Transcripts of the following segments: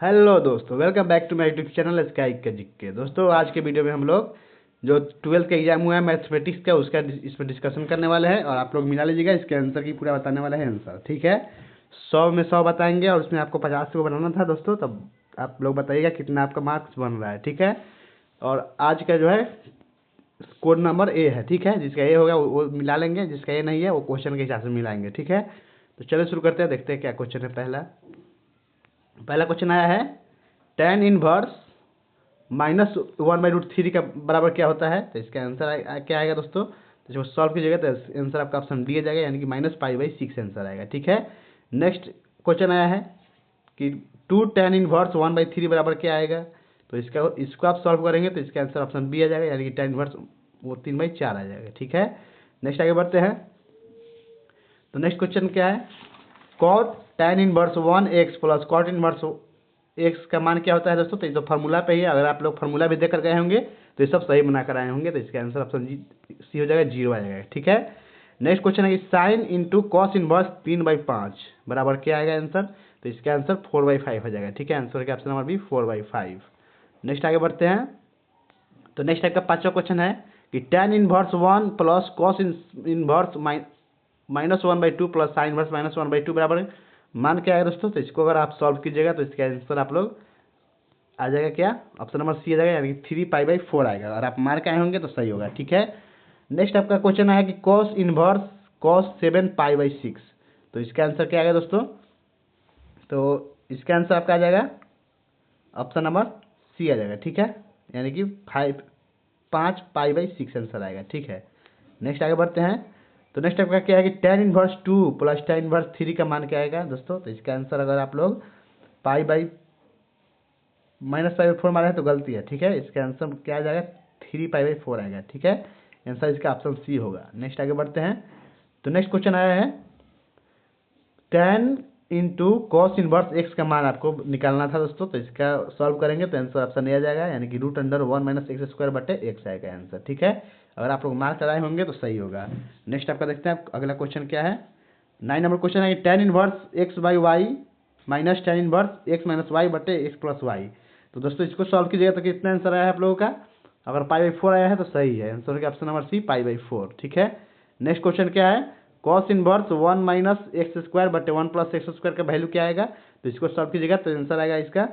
Hello दोस्तों, welcome back to my YouTube channel sky के जिक्के। दोस्तों आज के वीडियो में हम लोग जो 12th का एग्जाम हुआ है मैथमेटिक्स का, उसका इसमें डिस्कशन करने वाले हैं और आप लोग मिला लीजिएगा। इसके आंसर की पूरा बताने वाले हैं आंसर, ठीक है। 100 में 100 बताएंगे और उसमें आपको 50 को बनाना था दोस्तों। तब आप लोग बताइएगा कितना आपका मार्क्स बन रहा है, ठीक है। और आज का जो है कोड नंबर ए है, ठीक है। जिसका ए होगा वो मिला लेंगे, जिसका ए नहीं है वो क्वेश्चन के हिसाब से मिलाएंगे, ठीक है। तो चलो शुरू करते हैं, देखते हैं क्या क्वेश्चन है। पहला क्वेश्चन आया है tan इनवर्स -1/√3 का बराबर क्या होता है। तो इसका आंसर क्या आएगा दोस्तों। तो जब सॉल्व कीजिएगा तो आंसर आपका ऑप्शन डी आ जाएगा, यानी कि -π/6 आंसर आएगा, ठीक है। नेक्स्ट क्वेश्चन आया है कि 2 tan इनवर्स 1/3 बराबर क्या आएगा। तो इसको आप सॉल्व करेंगे तो इसका आंसर ऑप्शन बी आ जाएगा, यानी कि tan इनवर्स वो 3/4 आ जाएगा, ठीक है। नेक्स्ट आगे बढ़ते हैं। तो नेक्स्ट क्वेश्चन क्या है, cot tan inverse 1x plus cot inverse x का मान क्या होता है दोस्तों। तो ये तो फार्मूला पे ही है, अगर आप लोग फार्मूला भी देख कर गए होंगे तो ये सब सही बना कर आए होंगे। तो इसका आंसर ऑप्शन सी हो जाएगा, 0 आ जाएगा, ठीक है। नेक्स्ट क्वेश्चन है कि साइन इंटू कॉस इनवर्स 3/5 बराबर क्या आएगा आंसर। तो इसका आंसर 4/5 हो जाएगा, ठीक है। आंसर का ऑप्शन नंबर बी 4/5। नेक्स्ट आगे बढ़ते हैं। तो नेक्स्ट टाइप का पांचवा क्वेश्चन है कि tan inverse 1 plus cos inverse -1/2 plus sine inverse -1/2 बराबर मान क्या है दोस्तों। तो इसको अगर आप सॉल्व कीजिएगा तो इसका आंसर आप लोग आ जाएगा क्या, ऑप्शन नंबर सी आ जाएगा, यानी कि 3π/4 आएगा। अगर आप मार के आए होंगे तो सही होगा, ठीक है। नेक्स्ट आपका क्वेश्चन है कि cos इनवर्स cos 7π/6। तो इसका आंसर क्या आएगा दोस्तों। तो इसका आंसर आपका आ जाएगा ऑप्शन नंबर सी आ जाएगा, ठीक है। यानी कि 5π/6 आंसर आएगा, ठीक है। नेक्स्ट आगे बढ़ते हैं। तो नेक्स्ट आपका क्या है कि tan inverse 2 plus tan inverse 3 का मान क्या आएगा दोस्तों। तो इसका आंसर अगर आप लोग -π/4 मारे हैं तो गलती है, ठीक है। इसका आंसर क्या आ जाएगा, 3π/4 आएगा, ठीक है। आंसर इसका ऑप्शन सी होगा। नेक्स्ट आगे बढ़ते हैं। तो नेक्स्ट क्वेश्चन आया है tan into cos inverse x का मान आपको निकालना था दोस्तों। तो इसका सॉल्व करेंगे तो आंसर ऑप्शन ए आ जाएगा, यानी कि √1 - x² आएगा आंसर, ठीक है। अगर आप लोग मार्क कराए होंगे तो सही होगा। नेक्स्ट आपका देखते हैं अगला क्वेश्चन क्या है। 9 नंबर क्वेश्चन है कि tan inverse x/y minus tan inverse x - y/x + y। तो दोस्तों इसको सॉल्व कीजिएगा तो कितना आंसर आया है आप लोगों का। अगर π/4 आया है तो सही है, आंसर का ऑप्शन नंबर सी π/4, ठीक है। नेक्स्ट क्वेश्चन क्या है, cos इनवर्स 1 - x² 1 + x² का वैल्यू क्या आएगा। तो इसको सॉल्व कीजिएगा तो आंसर आएगा इसका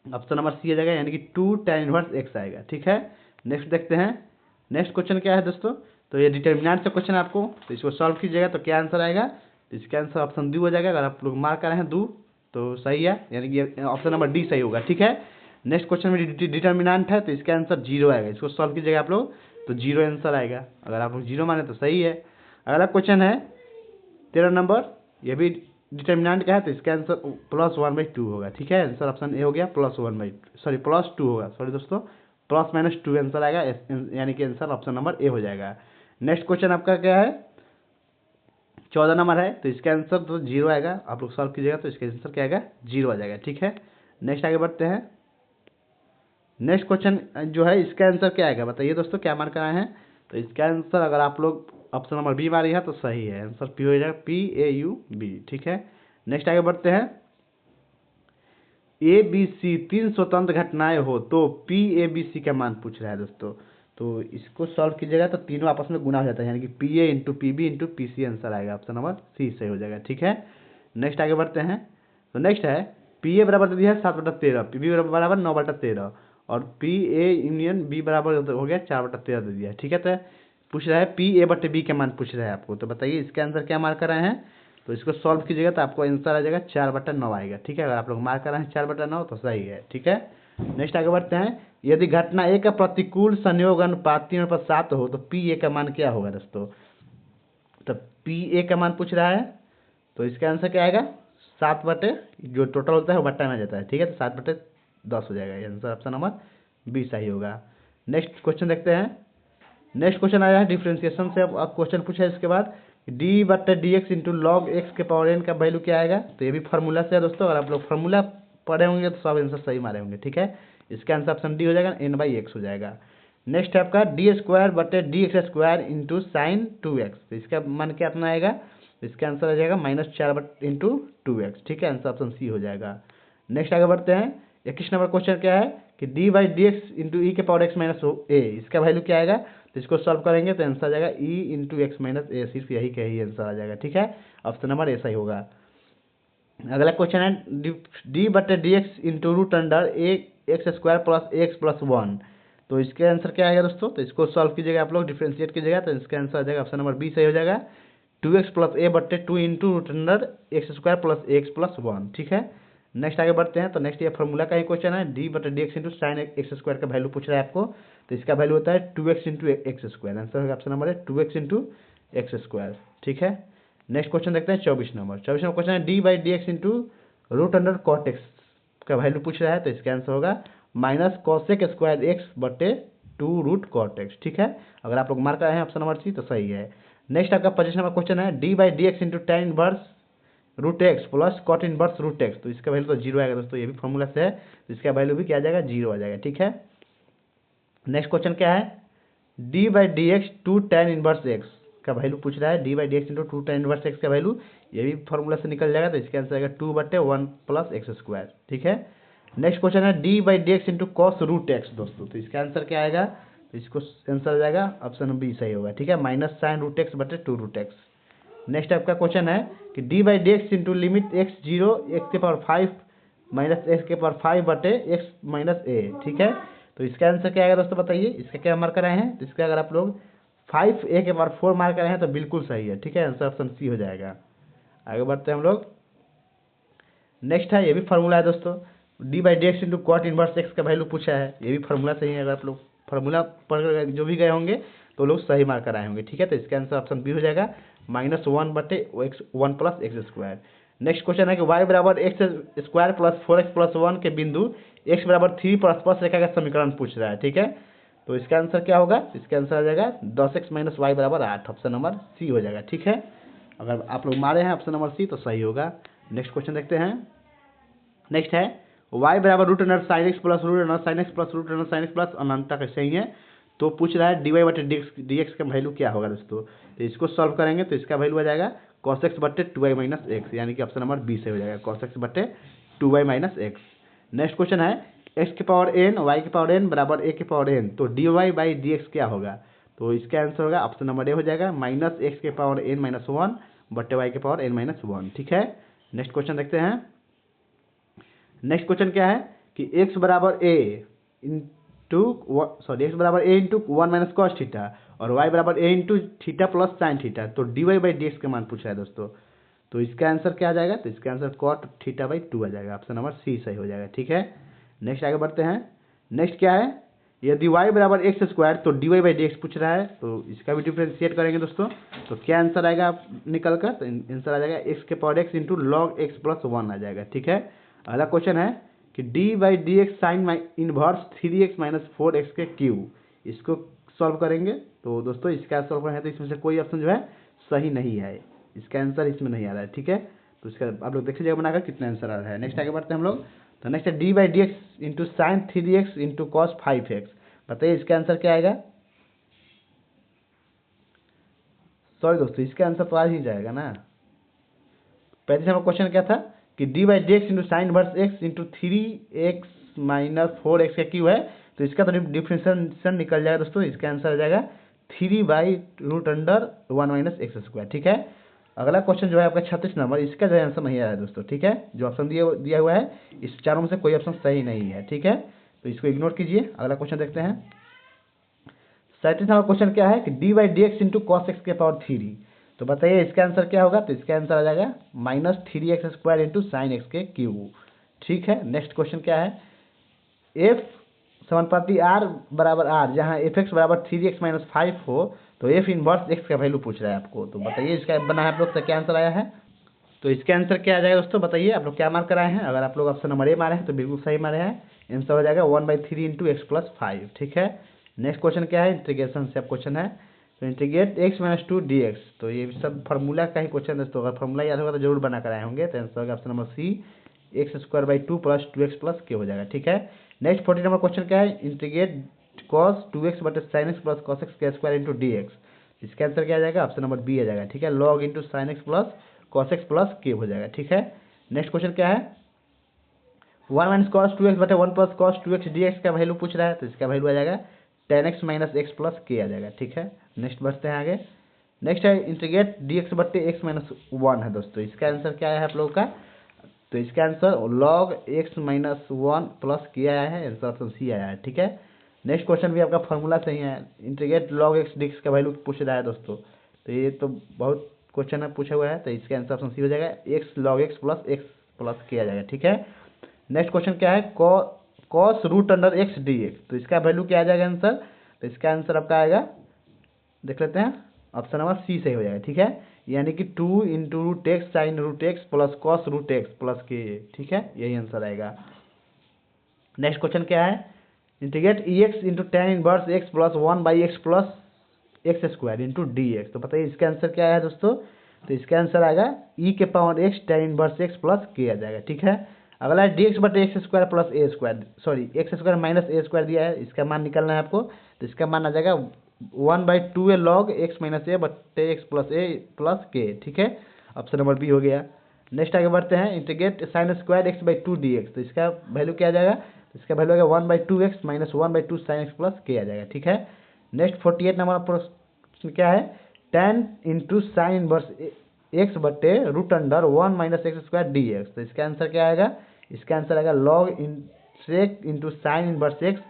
ऑप्शन नंबर सी आ जाएगा, यानी कि 2 tan इनवर्स x आएगा, ठीक है। नेक्स्ट देखते हैं। नेक्स्ट क्वेश्चन क्या है दोस्तों। तो ये डिटर्मिनेंट से क्वेश्चन आपको, तो इसको सॉल्व कीजिएगा तो क्या आंसर आएगा। तो इसका आंसर ऑप्शन डी हो जाएगा। अगर आप लोग मार्क कर रहे हैं 2 तो सही है, यानी कि ऑप्शन नंबर डी सही होगा, ठीक है। नेक्स्ट क्वेश्चन में डिटर्मिनेंट है तो इसका आंसर 0 आएगा। इसको सॉल्व कीजिएगा आप लोग तो 0 आंसर आएगा। अगर आप लोग 0 माने तो सही है। अगला क्वेश्चन है 13 नंबर, ये भी डिटर्मिनेंट का है तो इसका आंसर +1/2 होगा, ठीक है। आंसर ऑप्शन ए हो गया, +2 होगा, सॉरी दोस्तों, +-2 आंसर आएगा, यानी कि आंसर ऑप्शन नंबर ए हो जाएगा। नेक्स्ट क्वेश्चन आपका क्या है, 14 नंबर है तो इसका आंसर तो 0 आएगा। आप लोग सॉल्व कीजिएगा तो इसका आंसर क्या आएगा, 0 आ जाएगा, ठीक है। नेक्स्ट आगे बढ़ते हैं। नेक्स्ट क्वेश्चन जो है इसका आंसर क्या आएगा बताइए दोस्तों, क्या मार्क कराए हैं। तो इसका आंसर अगर आप लोग ऑप्शन नंबर बी मारी है तो सही है, आंसर पी हो जाएगा, PAUB, ठीक है। नेक्स्ट आगे बढ़ते हैं। ABC 3 स्वतंत्र घटनाएं हो तो PABC का मान पूछ रहा है दोस्तों। तो इसको सॉल्व कीजिएगा तो तीनों आपस में गुना हो जाता है, यानी कि PA × PB × PC आंसर आएगा, ऑप्शन नंबर सी सही हो जाएगा, ठीक है। नेक्स्ट आगे बढ़ते हैं। तो नेक्स्ट है PA बराबर दे दिया है 7/13, PB बराबर 9/13 और PA यूनियन B बराबर हो गया 4/13 दे दिया है, ठीक है। तो पूछ रहा है PA/B का मान पूछ रहा है आपको। तो बताइए इसका आंसर क्या मार्क कर रहे हैं। तो इसको सॉल्व कीजिएगा तो आपको आंसर आ जाएगा 4/9 आएगा, ठीक है। अगर आप लोग मार्क कर रहे हैं 4/9 तो सही है, ठीक है। नेक्स्ट आगे बढ़ते हैं। यदि घटना ए का प्रतिकूल संयोग अनुपात 3/7 हो तो PA का मान क्या होगा दोस्तों। तो PA का मान पूछ रहा है तो इसका आंसर क्या आएगा, 7 जो टोटल होता है वो बट्टा में आ जाता है, ठीक है। तो 7/10 हो जाएगा, आंसर ऑप्शन नंबर बी सही होगा। नेक्स्ट क्वेश्चन देखते हैं। नेक्स्ट क्वेश्चन आया है डिफ्रेंसिएशन से। अब क्वेश्चन पूछा है इसके बाद d/dx × log x के पावर n का वैल्यू क्या आएगा। तो ये भी फार्मूला से है दोस्तों। अगर आप लोग फार्मूला पढ़े होंगे तो सब आंसर सही मारे होंगे, ठीक है। इसका आंसर ऑप्शन डी हो जाएगा, n/x हो जाएगा। नेक्स्ट है आपका d² / dx² × sin 2x। तो इसका मान क्या अपना आएगा। इसका आंसर आ जाएगा -4 × 2x, ठीक है। आंसर ऑप्शन सी हो जाएगा। नेक्स्ट आगे बढ़ते हैं। 21 नंबर क्वेश्चन क्या है कि d by d x into e के पावर एक्स माइनस ए, इसका वैल्यू क्या आएगा, तो इसको सॉल्व करेंगे तो आंसर आ जाएगा ई इंटू एक्स माइनस ए, सिर्फ यही का ही आंसर आ जाएगा। ठीक है, ऑप्शन नंबर ऐसा ही होगा। अगला क्वेश्चन है डी बटे d x into root under a x square plus x plus one, तो इसके आंसर क्या आएगा दोस्तों, तो इसको सॉल्व कीजिएगा आप लोग, डिफ्रेंशिएट कीजिएगा तो इसका आंसर आ जाएगा ऑप्शन नंबर बी सही हो जाएगा, 2x प्लस ए बट्टे 2 into root under x square plus x plus one. ठीक है, नेक्स्ट आगे बढ़ते हैं। तो नेक्स्ट ये फॉर्मूला का ही क्वेश्चन है, डी बटे d x into sine x square का वैल्यू पूछ रहा है आपको, तो इसका वैल्यू होता है 2x into x square, answer होगा ऑप्शन नंबर है 2x इंटू एक्स स्क्वायर। ठीक है, नेक्स्ट क्वेश्चन देखते हैं 24 नंबर। 24 नंबर क्वेश्चन है d by d x into root under cot x का वैल्यू पूछ रहा है, तो इसका आंसर होगा माइनस कॉसेक स्क्वायर एक्स बटे 2 रूट कॉट एक्स। ठीक है, अगर आप लोग मार्क आए हैं ऑप्शन नंबर सी तो सही है। नेक्स्ट आपका 25 नंबर क्वेश्चन है d by d x into tan inverse root x plus cot inverse root x, तो इसका वैल्यू तो जीरो आएगा दोस्तों, ये भी फॉर्मूला से है, तो इसका वैल्यू भी क्या आ जाएगा, जीरो आ जाएगा। ठीक है, नेक्स्ट क्वेश्चन क्या है d by d x two tan inverse x का वैल्यू पूछ रहा है, d by d x into two tan inverse x का वैल्यू, ये भी फॉर्मूला से निकल जाएगा, तो इसका आंसर आएगा 2 बटे 1 प्लस एक्स स्क्वायर। ठीक है, नेक्स्ट क्वेश्चन है d by d x into cos root x दोस्तों, तो इसका आंसर क्या आएगा, तो इसको आंसर आ जाएगा ऑप्शन बी सही होगा। ठीक है, माइनस साइन रूट एक्स बटे 2 रूट एक्स। नेक्स्ट आपका क्वेश्चन है कि d by d x into limit x zero x के पावर 5 माइनस एक्स के पावर 5 बटे एक्स माइनस ए। ठीक है, तो इसका आंसर क्या आएगा दोस्तों, बताइए इसका क्या मार्क कराए हैं, तो इसका अगर आप लोग 5 ए के पावर 4 मार्क कराए हैं तो बिल्कुल सही है। ठीक है, आंसर ऑप्शन सी हो जाएगा। आगे बढ़ते हैं हम लोग। नेक्स्ट है, ये भी फार्मूला है दोस्तों, d by d x into cot inverse x का वैल्यू पूछा है, ये भी फार्मूला सही है, अगर आप लोग फार्मूला पढ़ जो भी गए होंगे तो लोग सही मार्क कराए होंगे। ठीक है, तो इसका आंसर ऑप्शन बी हो जाएगा माइनस 1 बटे x 1 plus x square. Next question है कि वाई बराबर x square plus 4x plus 1 के बिंदु एक्स बराबर 3 पर स्पर्श रेखा का समीकरण पूछ रहा है। ठीक है, तो इसका आंसर क्या होगा, इसका आंसर आ जाएगा 10x माइनस वाई बराबर 8, ऑप्शन नंबर सी हो जाएगा। ठीक है, अगर आप लोग मारे हैं ऑप्शन नंबर सी तो सही होगा। नेक्स्ट क्वेश्चन देखते हैं। नेक्स्ट है y बराबर root under sine x plus root under sine x plus root under sine x plus अनंत तक सही है, तो पूछ रहा है डी वाई बटे डी एक्स का वैल्यू क्या होगा दोस्तों, तो इसको सॉल्व करेंगे तो इसका वैल्यू आ जाएगा cos x बटे 2y माइनस एक्स, यानी कि ऑप्शन नंबर बी से हो जाएगा cos x बटे 2y minus x. Next question है x के पावर n y के पावर n बराबर a के पावर n, तो d y by d x क्या होगा, तो इसका आंसर होगा ऑप्शन नंबर ए हो जाएगा माइनस एक्स के पावर n माइनस वन बटे वाई के पावर n माइनस वन। ठीक है, नेक्स्ट क्वेश्चन देखते हैं। नेक्स्ट क्वेश्चन क्या है कि x बराबर a इंटू एक्स बराबर a into 1 minus cos theta और y बराबर a into theta plus sine theta, तो d y by d x का मान पूछा है दोस्तों, तो इसका आंसर क्या आ जाएगा, तो इसका आंसर कॉट थीटा बाई 2 आ जाएगा, ऑप्शन नंबर सी सही हो जाएगा। ठीक है, नेक्स्ट आगे बढ़ते हैं। नेक्स्ट क्या है, यदि y बराबर एक्स स्क्वायर तो d y by d x पूछ रहा है, तो इसका भी डिफ्रेंशिएट करेंगे दोस्तों, तो क्या आंसर आएगा निकल कर, तो आंसर आ जाएगा एक्स के power x into log x plus 1 आ जाएगा। ठीक है, अगला क्वेश्चन है कि d by d x sine inverse 3x minus 4x के क्यूब, इसको सॉल्व करेंगे तो दोस्तों इसका सॉल्व करें तो इसमें से कोई ऑप्शन जो है सही नहीं है, इसका आंसर इसमें नहीं आ रहा है। ठीक है, तो इसका आप लोग देख लीजिएगा बनाकर कितना आंसर आ रहा है। नेक्स्ट आगे बढ़ते हैं हम लोग। तो नेक्स्ट है d by d x into sign 3x into cos 5x, बताइए इसका आंसर क्या आएगा। सॉरी दोस्तों, इसका आंसर तो आ ही जाएगा ना। पहले से हमारा क्वेश्चन क्या था कि d by d x into sine verse x into 3x minus 4x का क्यू है, तो इसका तो डिफ्रेंशिएशन निकल जाएगा दोस्तों, इसका आंसर आ जाएगा 3 by root under 1 minus x square. ठीक है, अगला क्वेश्चन जो है आपका 36 नंबर, इसका जो आंसर नहीं आया है दोस्तों। ठीक है, जो ऑप्शन दिया हुआ है इस चारों में से कोई ऑप्शन सही नहीं है। ठीक है, तो इसको इग्नोर कीजिए। अगला क्वेश्चन देखते हैं। 37 नंबर क्वेश्चन क्या है कि d by d x into cos x के पावर 3, तो बताइए इसका आंसर क्या होगा, तो इसका आंसर आ जाएगा minus 3x square into sine x के क्यूब। ठीक है, नेक्स्ट क्वेश्चन क्या है, एफ समानुपाती आर बराबर आर जहाँ एफ एक्स बराबर 3x माइनस 5 हो, तो एफ इनवर्स एक्स का वैल्यू पूछ रहा है आपको, तो बताइए इसका बना है आप लोग का क्या आंसर आया है, तो इसका आंसर क्या आ जाएगा दोस्तों, बताइए आप लोग क्या मार्क कराए हैं। अगर आप लोग ऑप्शन नंबर ए मारे हैं तो बिल्कुल सही मारे हैं, आंसर हो जाएगा 1/3 इंटू एक्स प्लस 5। ठीक है, नेक्स्ट क्वेश्चन क्या है, इंटीग्रेशन से क्वेश्चन है, तो integrate x minus 2 D x, तो ये सब फार्मूला का ही क्वेश्चन दोस्तों, अगर फार्मूला याद होगा तो जरूर बना कर आए होंगे, तो आंसर होगा option number c x square by 2 plus 2x plus k हो जाएगा। ठीक है, नेक्स्ट 40 नंबर क्वेश्चन क्या है, इंटीग्रेट कॉस 2x बटे sine x plus cos x के स्क्वायर इंटू डी एक्स, इसका आंसर क्या आ जाएगा, ऑप्शन नंबर बी आ जाएगा। ठीक है, log into sine x plus cos x plus k हो जाएगा। ठीक है, नेक्स्ट क्वेश्चन क्या है, one minus cos two x बटे one plus cos two x d x का वैल्यू पूछ रहा है, तो इसका वैल्यू आ जाएगा tan x minus x plus k आ जाएगा। ठीक है, नेक्स्ट बढ़ते हैं आगे। नेक्स्ट है इंटीग्रेट डी एक्स बटे एक्स माइनस वन है दोस्तों। इसका आंसर क्या है आप लोगों का? तो इसका answer log x minus one plus के आया है, आंसर ऑप्शन सी आया है। ठीक है, नेक्स्ट क्वेश्चन भी आपका फॉर्मूला सही है, integrate log x d x का वैल्यू पूछ रहा है दोस्तों। तो ये तो बहुत क्वेश्चन है पूछा हुआ है, तो इसका आंसर ऑप्शन सी हो जाएगा, x log x plus k आ जाएगा। ठीक है, नेक्स्ट क्वेश्चन क्या है? Cos root under x d x, तो इसका वैल्यू क्या आ जाएगा आंसर? तो इसका आंसर आपका आएगा, देख लेते हैं, ऑप्शन नंबर सी सही हो जाएगा। ठीक है, यानी कि two into root x sine root x plus cos root x plus k. ठीक है, यही आंसर आएगा। नेक्स्ट क्वेश्चन क्या है? Integrate E x into tan inverse x plus one by x plus x square into d x. तो बताइए इसका answer क्या है दोस्तों? तो इसका आंसर आएगा ई के power x tan inverse x plus k आ जाएगा। ठीक है, अगला है डी एक्स बटे x square plus a square, sorry x square minus a square दिया है, इसका मान निकालना है आपको। तो इसका मान आ जाएगा one by two a log x minus a बटे एक्स प्लस ए प्लस के। ठीक है, ऑप्शन नंबर बी हो गया। नेक्स्ट आगे बढ़ते हैं, integrate sine square x by to D x. तो इसका वैल्यू क्या आ जाएगा? तो इसका वैल्यू आएगा one by to x minus one by to sign x plus k आ जाएगा। ठीक है, नेक्स्ट 48 नंबर प्रश्न क्या है? Tan into sine inverse x बटे root under one minus x square d x. तो इसका आंसर क्या आएगा? इसका आंसर आएगा log sec into sine inverse x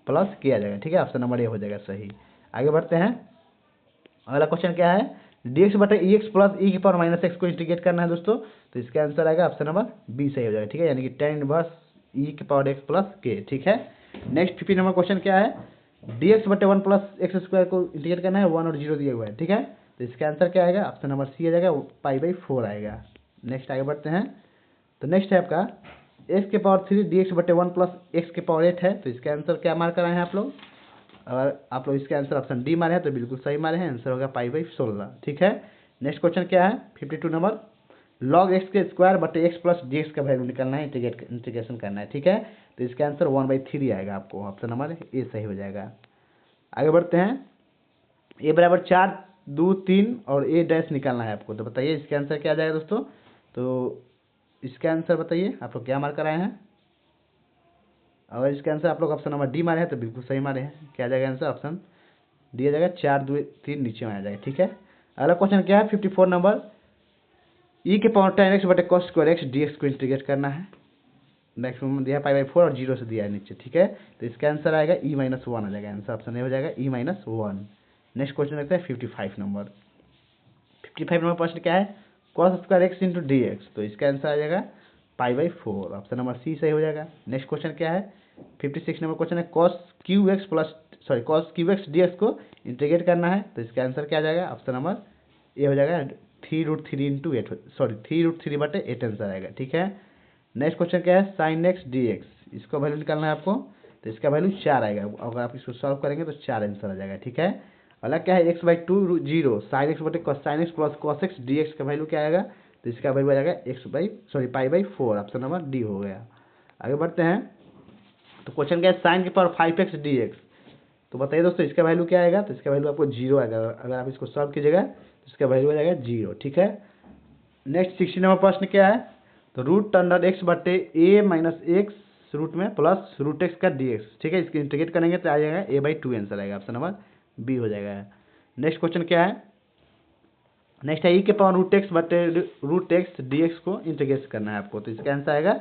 plus k आ जाएगा। ठीक है, ऑप्शन नंबर ए हो जाएगा सही। आगे बढ़ते हैं, अगला क्वेश्चन क्या है? डी एक्स बटे ई एक्स प्लस ई की पावर माइनस एक्स को इंटीग्रेट करना है दोस्तों। तो इसका आंसर आएगा ऑप्शन नंबर बी सही हो जाएगा। ठीक है, यानी कि टेन इनवर्स ई की पावर एक्स प्लस के। ठीक है, नेक्स्ट 50 नंबर क्वेश्चन क्या है? डी एक्स बटे वन प्लस एक्स स्क्वायर को इंटीग्रेट करना है, वन और जीरो दिया हुआ है। ठीक है, तो इसका आंसर क्या आएगा? ऑप्शन नंबर सी आ जाएगा, पाई बाई फोर आएगा। नेक्स्ट आगे बढ़ते हैं, तो नेक्स्ट है आपका एक्स के पावर थ्री डी एक्स बटे वन प्लस एक्स के पावर एट है। तो इसका आंसर क्या मार्क कराए हैं आप लोग? अगर आप लोग इसके आंसर ऑप्शन डी मारे हैं तो बिल्कुल सही मारे हैं, आंसर होगा पाई बाई 16। ठीक है, नेक्स्ट क्वेश्चन क्या है? 52 नंबर, लॉग एक्स के स्क्वायर बटे एक्स प्लस डी एक्स का वैल्यू निकालना है, इंटीग्रेशन करना है। ठीक है, तो इसका आंसर वन बाई थ्री आएगा आपको, ऑप्शन नंबर ए सही हो जाएगा। आगे बढ़ते हैं, ए बराबर चार दो तीन और ए डैश निकालना है आपको। तो बताइए इसका आंसर क्या आ जाएगा दोस्तों? तो इसका आंसर बताइए आप लोग क्या मार्क कराए हैं? अगर इसका आंसर आप लोग ऑप्शन नंबर डी मारे हैं तो बिल्कुल सही मारे हैं। क्या आ जाएगा आंसर? ऑप्शन डी आ जाएगा, चार दो तीन नीचे में आ जाएगा। ठीक है, अगला क्वेश्चन क्या है? 54 नंबर, ई के पावर टेन एक्स बटे cos square x d x को इंटीग्रेट करना है। मैक्सिमम दिया है पाई बाई फोर और जीरो से दिया है नीचे। ठीक है, तो इसका आंसर आएगा ई माइनस वन आ जाएगा, आंसर ऑप्शन ए हो जाएगा e minus one. Next question रखते हैं 55 नंबर। 55 नंबर प्रश्न क्या है? Cos square x into d x. तो इसका आंसर आ जाएगा pi by four, option number c सही हो जाएगा। नेक्स्ट क्वेश्चन क्या है? 56 नंबर क्वेश्चन है, cos cube x plus sorry cos cube x d x को इंटीग्रेट करना है। तो इसका आंसर क्या आ जाएगा? ऑप्शन नंबर ए हो जाएगा, three root three into eight, sorry three root three बटे एट आंसर आएगा। ठीक है, नेक्स्ट क्वेश्चन क्या है? साइन एक्स डी एक्स, इसका वैल्यू निकालना है आपको। तो इसका वैल्यू चार आएगा, अगर आप इसको सॉल्व करेंगे तो चार आंसर आ जाएगा। ठीक है, अगला क्या है? X by two zero sine x बटे sine x plus cos x d x का वैल्यू क्या आएगा? तो इसका वैल्यू आ जाएगा x by sorry pi by four, option number D हो गया। आगे बढ़ते हैं, तो क्वेश्चन क्या है? साइन के power five x d x. तो बताइए दोस्तों इसका वैल्यू क्या आएगा? तो इसका वैल्यू आपको जीरो आएगा, अगर आप इसको सॉल्व कीजिएगा तो इसका वैल्यू आ जाएगा जीरो। ठीक है, नेक्स्ट 60 नंबर प्रश्न क्या है? तो रूट अंडर एक्स बटे ए माइनस एक्स रूट में प्लस रूट एक्स का डी एक्स। ठीक है, इसको इंटीग्रेट करेंगे तो आ जाएगा ए बाई टू आंसर आएगा, ऑप्शन नंबर बी हो जाएगा। नेक्स्ट क्वेश्चन क्या है? नेक्स्ट है ई के पावर रूट एक्स बटे रूट एक्स डी एक्स को इंटीग्रेट करना है आपको। तो इसका आंसर आएगा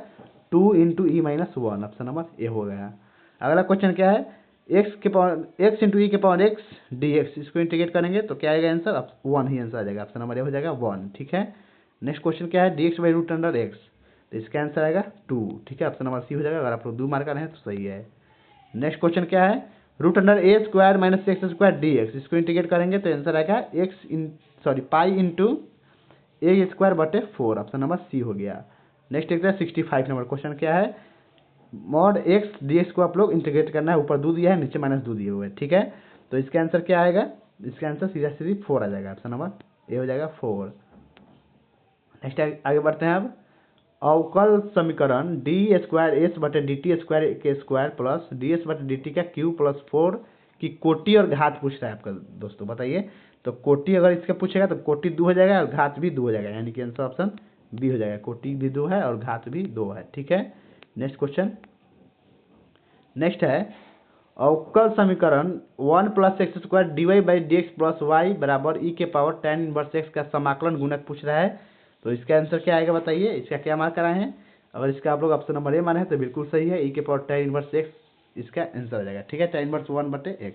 two into E minus one, option number a हो गया। अगला क्वेश्चन क्या है? एक्स के पावर एक्स इंटू ई के पावर एक्स डी एक्स, इसको इंटीग्रेट करेंगे तो क्या आएगा आंसर? वन ही आंसर आ जाएगा, ऑप्शन नंबर ए हो जाएगा वन। ठीक है, नेक्स्ट क्वेश्चन क्या है? D x by root under x. तो इसका आंसर आएगा टू। ठीक है, ऑप्शन नंबर सी हो जाएगा, अगर आप लोग दो मार्क हैं तो सही है। नेक्स्ट क्वेश्चन क्या है? Root under a square minus x square d x, इसको इंटीग्रेट करेंगे तो आंसर आएगा x in sorry pi into a square बटे फोर, ऑप्शन नंबर सी हो गया। नेक्स्ट देखते हैं 65 नंबर क्वेश्चन क्या है? मॉड एक्स डी एक्स को आप लोग इंटीग्रेट करना है, ऊपर दो दिया है नीचे माइनस दो दिए हुए। ठीक है, तो इसका आंसर क्या आएगा? इसका आंसर सीधा सीधी फोर आ जाएगा, ऑप्शन नंबर ए हो जाएगा फोर। नेक्स्ट आगे बढ़ते हैं, अब अवकल समीकरण डी स्क्वायर एस बटे डी टी स्क्वायर के स्क्वायर प्लस डी एस बटे डी टी का क्यू प्लस फोर की कोटि और घात पूछ रहा है आपका दोस्तों। बताइए, तो कोटि अगर इसका पूछेगा तो कोटि दो हो जाएगा और घात भी दो हो जाएगा, यानी कि आंसर ऑप्शन बी हो जाएगा, कोटि भी दो है और घात भी दो है। ठीक है, नेक्स्ट क्वेश्चन, नेक्स्ट है अवकल समीकरण 1 plus x square d y by d x plus y बराबर ई के पावर tan इनवर्स एक्स का समाकलन गुणक पूछ रहा है। तो इसका आंसर क्या आएगा बताइए, इसका क्या मार्क कराए हैं। अगर इसका आप लोग ऑप्शन नंबर ए माने हैं तो बिल्कुल सही है, ई के पावर tan इनवर्स एक्स इसका आंसर आ जाएगा, ठीक है, tan inverse 1/x।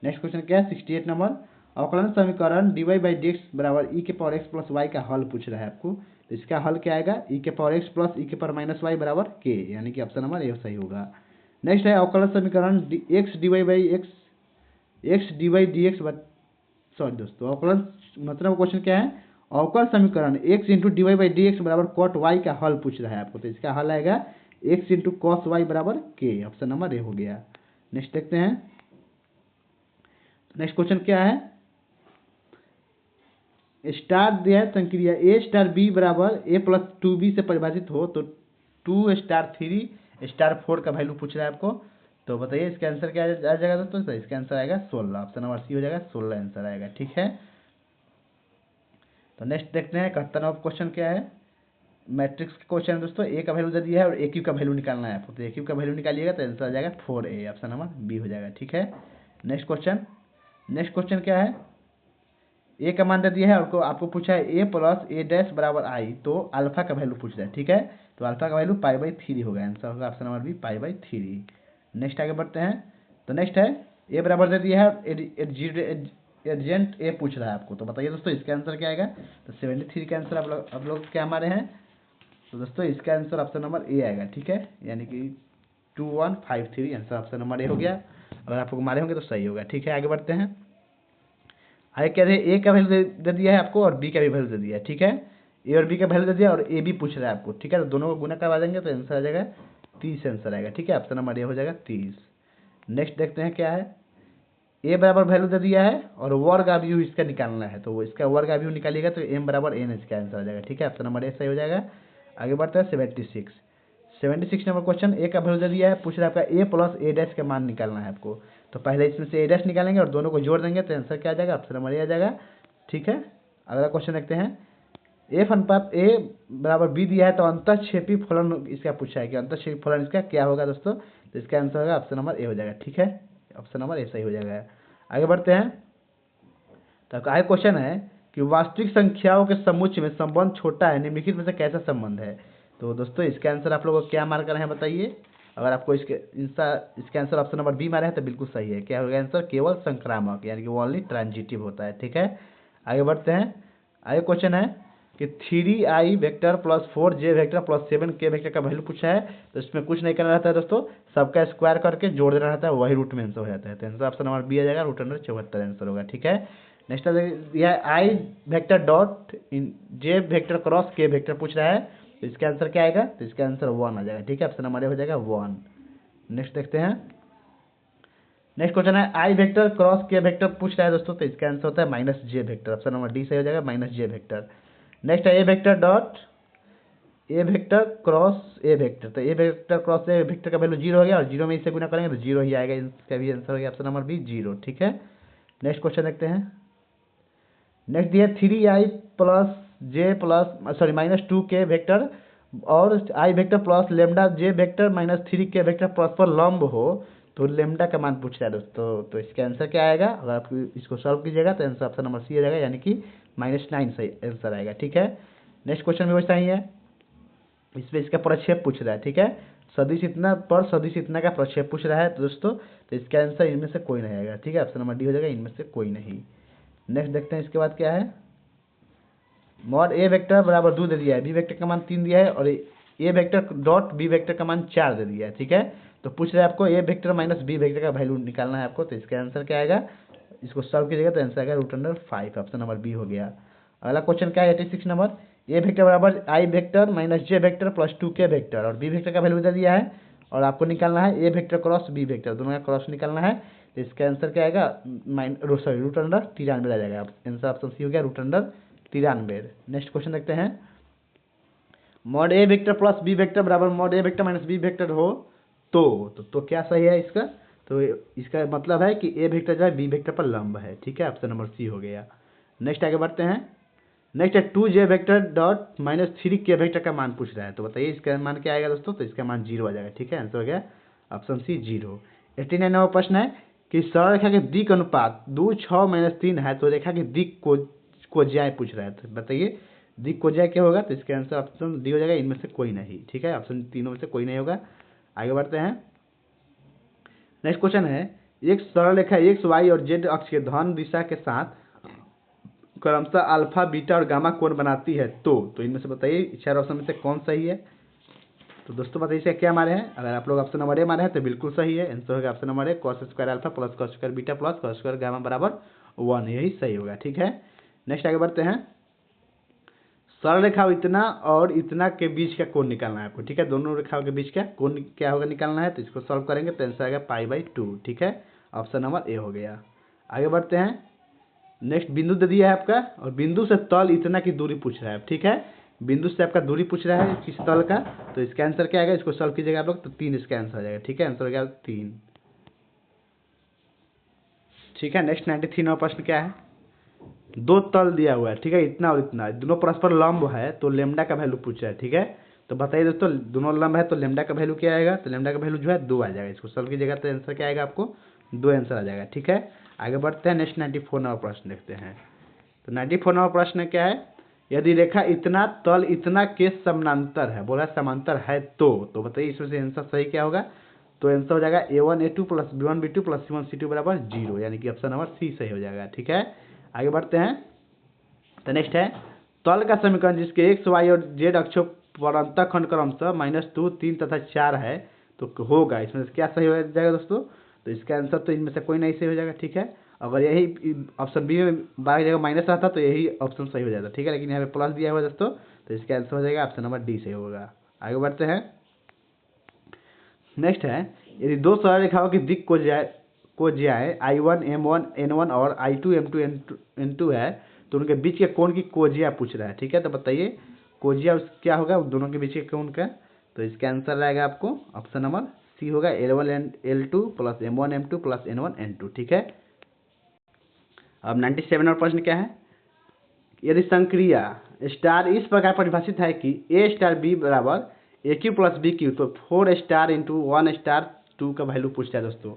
Next question क्या है 68 नंबर, अवकलन समीकरण d y by d x बराबर ई के पावर एक्स प्लस वाई का हल पूछ रहा है आपको। तो इसका हल क्या आएगा, ई के पावर एक्स प्लस ई के पावर माइनस वाई बराबर के, यानी कि ऑप्शन नंबर ए सही होगा। नेक्स्ट है अवकलन समीकरण x d y by x d y d x, sorry दोस्तों, अवकलन मतलब क्वेश्चन क्या है, अवकल समीकरण x into d y by d x बराबर कॉट वाई का हल पूछ रहा है आपको। तो इसका हल आएगा एक्स इंटू कॉस वाई बराबर के, ऑप्शन नंबर ए हो गया। नेक्स्ट देखते हैं, नेक्स्ट क्वेश्चन क्या है, स्टार दिया है संक्रिया ए स्टार बी बराबर ए प्लस 2b से परिभाषित हो तो 2 स्टार 3 स्टार 4 का वैल्यू पूछ रहा है आपको। तो बताइए इसका आंसर क्या आ जाएगा दोस्तों, तो इसका आंसर आएगा 16, ऑप्शन नंबर सी हो जाएगा, 16 आंसर आएगा, ठीक है। तो नेक्स्ट देखते हैं 71 नंबर क्वेश्चन क्या है, मैट्रिक्स का क्वेश्चन है दोस्तों, ए का वैल्यू दे दिया है और ए क्यू का वैल्यू निकालना है आपको। तो ए क्यू का वैल्यू निकालिएगा तो आंसर आ जाएगा 4a, ऑप्शन नंबर बी हो जाएगा, ठीक है। नेक्स्ट क्वेश्चन क्या है, ए का मान दे दिया है और आपको पूछा है ए प्लस ए डैश बराबर आई, तो अल्फा का वैल्यू पूछ रहा है, ठीक है। तो अल्फा का वैल्यू π/3 होगा, आंसर होगा ऑप्शन नंबर बी π/3। नेक्स्ट आगे बढ़ते हैं, तो नेक्स्ट है ए बराबर दे दिया है एडजेंट ए पूछ रहा है आपको। तो बताइए दोस्तों इसका आंसर क्या आएगा, तो 73 का आंसर आप लोग क्या हमारे हैं। तो दोस्तों इसका आंसर ऑप्शन नंबर ए आएगा, ठीक है, यानी कि 2153 आंसर ऑप्शन नंबर ए हो गया। अगर आप लोग मारे होंगे तो सही होगा, ठीक है। आगे बढ़ते हैं, आगे क्या है, ए का वैल्यू दे दिया है आपको और बी का भी वैल्यू दे दिया है, ठीक है। ए और बी का वैल्यू दे दिया और ए भी पूछ रहा है आपको, ठीक है। तो दोनों को गुना करवा देंगे तो आंसर आ जाएगा 30 आंसर आएगा, ठीक है, ऑप्शन नंबर ए हो जाएगा 30। नेक्स्ट देखते हैं क्या है, ए बराबर वैल्यू दे दिया है और वर्ग अवयव इसका निकालना है। तो इसका वर्ग अवयव निकालिएगा तो एम बराबर एन इसका आंसर आ जाएगा, ठीक है, ऑप्शन नंबर ए सही हो जाएगा। आगे बढ़ते हैं 76 नंबर क्वेश्चन, ए का वैल्यू दे दिया है, पूछ रहा है आपका ए प्लस ए डैश का मान निकालना है आपको। तो पहले इसमें से ए डैश निकालेंगे और दोनों को जोड़ देंगे तो आंसर क्या आ जाएगा, ऑप्शन नंबर ए आ जाएगा, ठीक है। अगला क्वेश्चन देखते हैं, एफ अनुपात ए बराबर बी दिया है तो अंतःक्षेपी फलन इसका पूछा है कि अंतःक्षेपी फलन इसका क्या होगा दोस्तों। तो इसका आंसर होगा ऑप्शन नंबर ए हो जाएगा, ठीक है, ऑप्शन नंबर ए सही हो जाएगा। आगे बढ़ते हैं, तो आगे क्वेश्चन है कि वास्तविक संख्याओं के समुच्चय में संबंध छोटा है, निम्नलिखित में से कैसा संबंध है। तो दोस्तों इसका आंसर आप लोगों को क्या मार्क रहे हैं बताइए। अगर आपको इसके आंसर ऑप्शन नंबर बी मारे हैं तो बिल्कुल सही है, क्या होगा आंसर, केवल संक्रामक, यानी कि ओनली ट्रांजिटिव होता है, ठीक है। आगे बढ़ते हैं, आगे क्वेश्चन है कि 3i vector plus 4j vector plus 7k vector का वैल्यू पूछा है। तो इसमें कुछ नहीं करना रहता है दोस्तों, सबका स्क्वायर करके जोड़ देना रहता है, वही रूट में आंसर हो जाता है। तो आंसर ऑप्शन नंबर बी आ जाएगा, √74 आंसर होगा, ठीक है। नेक्स्ट यह i vector dot j vector cross k vector पूछ रहा है। तो इसका आंसर क्या आएगा, तो इसका आंसर 1 आ जाएगा, ठीक है, ऑप्शन नंबर ए हो जाएगा 1। नेक्स्ट देखते हैं, नेक्स्ट क्वेश्चन है आई वेक्टर क्रॉस के वेक्टर पूछ रहा है दोस्तों। तो इसका आंसर होता है -j vector, option number D सही हो जाएगा, -j वेक्टर। नेक्स्ट है a vector dot a vector cross a vector. तो a vector cross a vector का वैल्यू 0 हो गया और 0 में इसे गुना करेंगे तो 0 ही आएगा, इसका भी आंसर हो गया ऑप्शन नंबर बी 0, ठीक है। नेक्स्ट क्वेश्चन देखते हैं, नेक्स्ट दिया 3i प्लस जे प्लस सॉरी -2k वेक्टर और आई वेक्टर प्लस लेमडा जे वेक्टर -3k वेक्टर परस्पर लंब हो तो लेमडा का मान पूछ रहा है दोस्तों। तो इसका आंसर क्या आएगा, अगर आप इसको सॉल्व कीजिएगा तो आंसर ऑप्शन नंबर सी आ जाएगा, यानी कि -9 सही आंसर आएगा, ठीक है। नेक्स्ट क्वेश्चन भी वैसा ही है, इसमें इसका प्रक्षेप पूछ रहा है, ठीक है, सदिश इतना पर सदिश इतना का प्रक्षेप पूछ रहा है तो दोस्तों। तो इसका आंसर इनमें से कोई नहीं आएगा, ठीक है, ऑप्शन नंबर डी हो जाएगा, इनमें से कोई नहीं। नेक्स्ट देखते हैं इसके बाद क्या है, मॉड ए वेक्टर बराबर 2 दे दिया है, बी वेक्टर का मान 3 दिया है और ए वेक्टर डॉट बी वेक्टर का मान 4 दे दिया है, ठीक है। तो पूछ रहे हैं आपको ए वेक्टर माइनस बी वेक्टर का वैल्यू निकालना है आपको। तो इसका आंसर क्या आएगा, इसको सॉल्व कीजिएगा तो आंसर आएगा √5, ऑप्शन नंबर बी हो गया। अगला क्वेश्चन क्या है 86 नंबर, ए वेक्टर बराबर i vector -j vector plus 2k vector और बी वेक्टर का वैल्यू दे दिया है और आपको निकालना है a vector cross b vector, दोनों का क्रॉस निकालना है। तो इसका आंसर क्या आएगा, √93 आ जाएगा, आंसर ऑप्शन सी हो गया √93। नेक्स्ट क्वेश्चन देखते हैं, मॉड ए वेक्टर प्लस बी वेक्टर बराबर मॉड ए वेक्टर माइनस बी वेक्टर हो तो क्या सही है इसका। तो इसका मतलब है कि ए वेक्टर जो है बी वेक्टर पर लंब है, ठीक है, ऑप्शन नंबर सी हो गया। नेक्स्ट आगे बढ़ते हैं, नेक्स्ट है 2j vector dot -3k vector का मान पूछ रहा है, तो बताइए इसका मान क्या आएगा दोस्तों, तो इसका मान 0 आ जाएगा। ठीक है, आंसर हो गया ऑप्शन सी 0। 89 नंबर प्रश्न है कि सरल रेखा के दिक् अनुपात 2 6 -3 है, तो रेखा के दिक् को ज्याय पूछ रहा है, तो बताइए दिक् को ज्याय क्या होगा, तो इसका आंसर ऑप्शन डी हो जाएगा, इनमें से कोई नहीं। ठीक है, ऑप्शन तीनों में से कोई नहीं होगा। आगे बढ़ते हैं। नेक्स्ट क्वेश्चन है एक सरल रेखा एक्स वाई और जेड अक्ष के धन दिशा के साथ क्रमशः अल्फा बीटा और गामा कोण बनाती है, तो इनमें से बताइए चार ऑप्शन में से कौन सही है। तो दोस्तों बताइए इसका क्या मारे हैं, अगर आप लोग ऑप्शन नंबर ए मारे हैं तो बिल्कुल सही है, आंसर होगा option number A cos square alpha plus cos square beta plus cos square gamma बराबर 1, यही सही होगा। ठीक है, नेक्स्ट आगे बढ़ते हैं। सरल रेखा इतना और इतना के बीच का कोण निकालना है आपको। ठीक है, दोनों रेखाओं के बीच का कोण क्या होगा निकालना है, तो इसको सॉल्व करेंगे तो आंसर आएगा π/2। ठीक है, ऑप्शन नंबर ए हो गया। आगे बढ़ते हैं। नेक्स्ट बिंदु दे दिया है आपका और बिंदु से तल इतना की दूरी पूछ रहा है। ठीक है, बिंदु से आपका दूरी पूछ रहा है किस तल का, तो इसका आंसर क्या आएगा, इसको सॉल्व कीजिएगा आप लोग, तो 3 इसका आंसर आ जाएगा। ठीक है, आंसर हो गया 3। ठीक है, नेक्स्ट 93 नंबर प्रश्न क्या है, दो तल दिया हुआ है। ठीक है, इतना और इतना दोनों परस्पर लंब है, तो लेमडा का वैल्यू पूछा है। ठीक है, तो बताइए दोस्तों दोनों लंब है तो लेमडा का वैल्यू क्या आएगा, तो लेमडा का वैल्यू जो है 2 आ जाएगा। इसको सॉल्व कीजिएगा तो आंसर क्या आएगा आपको 2 आंसर आ जाएगा। ठीक है, आगे बढ़ते हैं। नेक्स्ट 94 नंबर प्रश्न देखते हैं। तो 94 नंबर प्रश्न क्या है, यदि रेखा इतना तल इतना के समांतर है, बोला समांतर है, तो बताइए इसमें से आंसर सही क्या होगा, तो आंसर हो जाएगा a1 a2 plus b1 b2 plus c1 c2 बराबर 0, यानी कि ऑप्शन नंबर सी सही हो जाएगा। ठीक है, आगे बढ़ते हैं। तो नेक्स्ट है तल का समीकरण जिसके एक्स वाई और जेड अक्षों पर अंतःखंड क्रमशः -2 3 तथा 4 है, तो होगा इसमें से क्या सही हो जाएगा दोस्तों, तो इसका आंसर तो इनमें से कोई नहीं सही हो जाएगा। ठीक है, अगर यही ऑप्शन बी में बाकी जगह माइनस रहता तो यही ऑप्शन सही हो जाता। ठीक है, लेकिन यहाँ पे प्लस दिया हुआ दोस्तों, तो इसका आंसर हो जाएगा ऑप्शन नंबर डी सही होगा। आगे बढ़ते हैं। नेक्स्ट है यदि दो सरल रेखाओं की दिक् को ज्याय I1 M1 N1 और I2 M2 N2 है, तो उनके बीच के कोण की कोजिया पूछ रहा है। ठीक है, तो बताइए कोजिया क्या होगा दोनों के बीच के कोण का, तो इसका आंसर रहेगा आपको ऑप्शन नंबर सी होगा L1 L2 plus M1 M2 plus N1 N2। ठीक है, अब 97 और प्रश्न क्या है, यदि संक्रिया स्टार इस प्रकार परिभाषित है कि ए स्टार बी बराबर ए क्यू प्लस बी क्यू, तो 4 स्टार इंटू 1 स्टार 2 का वैल्यू पूछता है दोस्तों।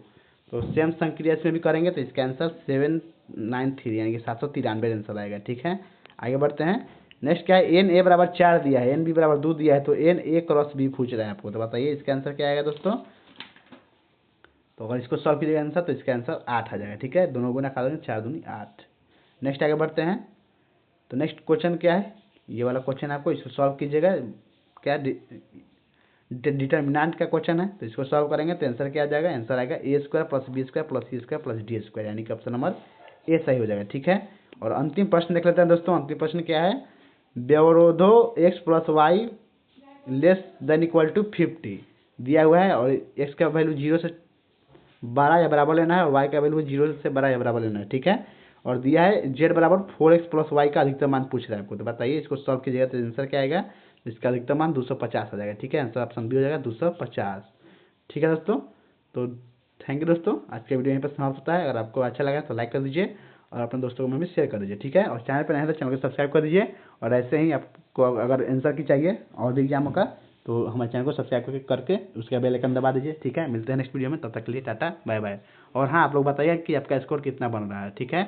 तो सेम संक्रिया इसमें भी करेंगे, तो इसका आंसर 793 यानी कि 793 आंसर आएगा। ठीक है, आगे बढ़ते हैं। नेक्स्ट क्या है, एन ए बराबर 4 दिया है, एन बी बराबर 2 दिया है, तो एन ए क्रॉस बी पूछ रहे हैं आपको, तो बताइए इसका आंसर क्या आएगा दोस्तों, तो अगर इसको सॉल्व कीजिएगा आंसर, तो इसका आंसर 8 आ जाएगा। ठीक है, दोनों गुना खा देंगे 4 दूनी 8। नेक्स्ट आगे बढ़ते हैं। तो नेक्स्ट क्वेश्चन क्या है, ये वाला क्वेश्चन आपको इसको सॉल्व कीजिएगा, क्या डिटर्मिनेंट का क्वेश्चन है, तो इसको सॉल्व करेंगे तो आंसर क्या आ जाएगा, आंसर आएगा a square plus b square plus c square plus d square, यानी कि ऑप्शन नंबर ए सही हो जाएगा। ठीक है, और अंतिम प्रश्न देख लेते हैं दोस्तों। अंतिम प्रश्न क्या है, व्यवरोधो x plus y less than equal to 50 दिया हुआ है, और एक्स का वैल्यू 0 से बड़ा या बराबर लेना है और वाई का वैल्यू 0 से बड़ा या बराबर लेना है। ठीक है, और दिया है जेड बराबर 4x प्लस वाई का अधिकतम मान पूछ रहा है आपको, तो बताइए इसको सॉल्व कीजिएगा तो आंसर क्या आएगा, इसका अधिकतम मान 250 आ जाएगा। ठीक है, आंसर ऑप्शन बी हो जाएगा 250। ठीक है दोस्तों, तो थैंक यू दोस्तों, आज का वीडियो यहीं पर समाप्त होता है। अगर आपको अच्छा लगा तो लाइक कर दीजिए और अपने दोस्तों को भी शेयर कर दीजिए। ठीक है, और चैनल पर नए हैं तो चैनल को सब्सक्राइब कर दीजिए, और ऐसे ही आपको अगर आंसर की चाहिए और भी एग्जामों का, तो हमारे चैनल को सब्सक्राइब करके उसका बेल आइकन दबा दीजिए। ठीक है, मिलते हैं नेक्स्ट वीडियो में, तब तक के लिए टाटा बाय बाय। और हाँ, आप लोग बताइए कि आपका स्कोर कितना बन रहा है। ठीक है।